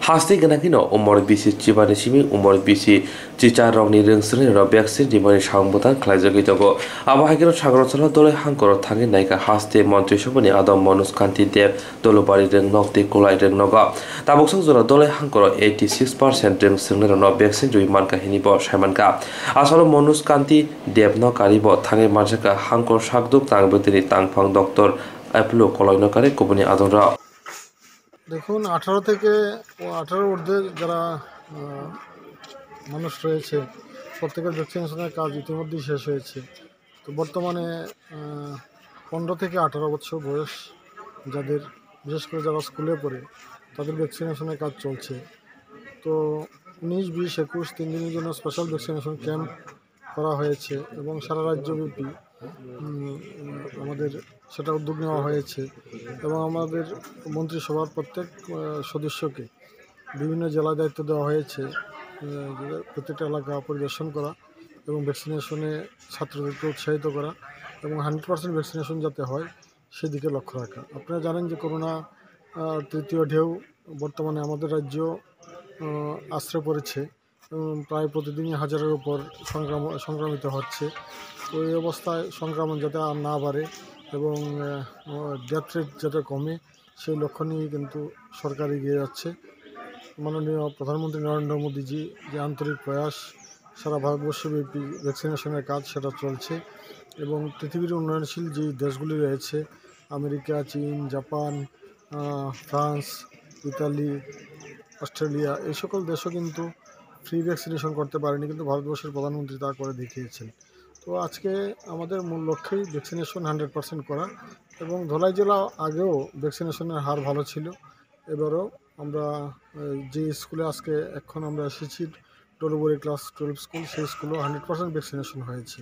Hasti ganakino umor bisi cibani simi umor bisi cica rongni ringsini ro vaksin dimani sangbutan khlaijagui tongo abahagiro sagaronsala dole hangkoro thangi naika Hasti mantri sabani Adam Manus Kanti Dev dolobari reng nokti kolai reng noga taboksang jora dole hangkoro 86% ringsini ro vaksin jui manka hinibo saimanka asalo Manus Kanti Dev no karibo thangi mansaka hangkor sakduk tangbetini tangphang Dr. Apollo koloinokare kubuni adonra দেখুন 18 থেকে 18 ঊর্ধ্বে যারা মানুষ রয়েছে প্রত্যেকের ভ্যাকসিনেশনের কাজ ইতিমধ্যেই শেষ হয়েছে। তো বর্তমানে 15 থেকে 18 বছর বয়স যাদের, বিশেষ করে যারা স্কুলে পড়ে তাদের ভ্যাকসিনেশনের কাজ চলছে। তো 19, 20, 21 3 দিনের জন্য স্পেশাল ভ্যাকসিনেশন ক্যাম্প করা হয়েছে এবং সারা রাজ্যব্যাপী আমাদের সেটা উদ্যোগ নেওয়া হয়েছে এবং আমাদের মন্ত্রিসভার প্রত্যেক সদস্যকে বিভিন্ন জেলায় দায়িত্ব দেওয়া হয়েছে প্রত্যেকটা এলাকা পরিদর্শন করা এবং ভ্যাকসিনেশনে ছাত্রদেরকে উৎসাহিত করা এবং 100% ভ্যাকসিনেশন যাতে হয় সেদিকে লক্ষ্য রাখা। আপনারা জানেন যে করোনা তৃতীয় ঢেউ বর্তমানে আমাদের রাজ্য আশ্রয় পড়েছে এবং প্রায় প্রতিদিনই হাজারের উপর সংক্রামিত হচ্ছে। তো এই অবস্থায় সংক্রমণ যাতে আর না বাড়ে এবং ডেথ রেট যাতে কমে সেই লক্ষ্য নিয়েই কিন্তু সরকার এগিয়ে যাচ্ছে। মাননীয় প্রধানমন্ত্রী নরেন্দ্র মোদীজি যে আন্তরিক প্রয়াস, সারা ভারতবর্ষব্যাপী ভ্যাকসিনেশনের কাজ সেটা চলছে এবং পৃথিবীর উন্নয়নশীল যে দেশগুলি রয়েছে আমেরিকা, চীন, জাপান, ফ্রান্স, ইতালি, অস্ট্রেলিয়া এই সকল দেশও কিন্তু ফ্রি ভ্যাকসিনেশন করতে পারেনি, কিন্তু ভারতবর্ষের প্রধানমন্ত্রী তা করে দেখিয়েছেন। তো আজকে আমাদের মূল লক্ষ্যই ভ্যাকসিনেশন 100% করা এবং ধলাই জেলা আগেও ভ্যাকসিনেশনের হার ভালো ছিল। এবারও আমরা যে স্কুলে আজকে এখন আমরা এসেছি ডলুবরি ক্লাস 12 স্কুল, সেই স্কুলেও 100% ভ্যাকসিনেশন হয়েছে।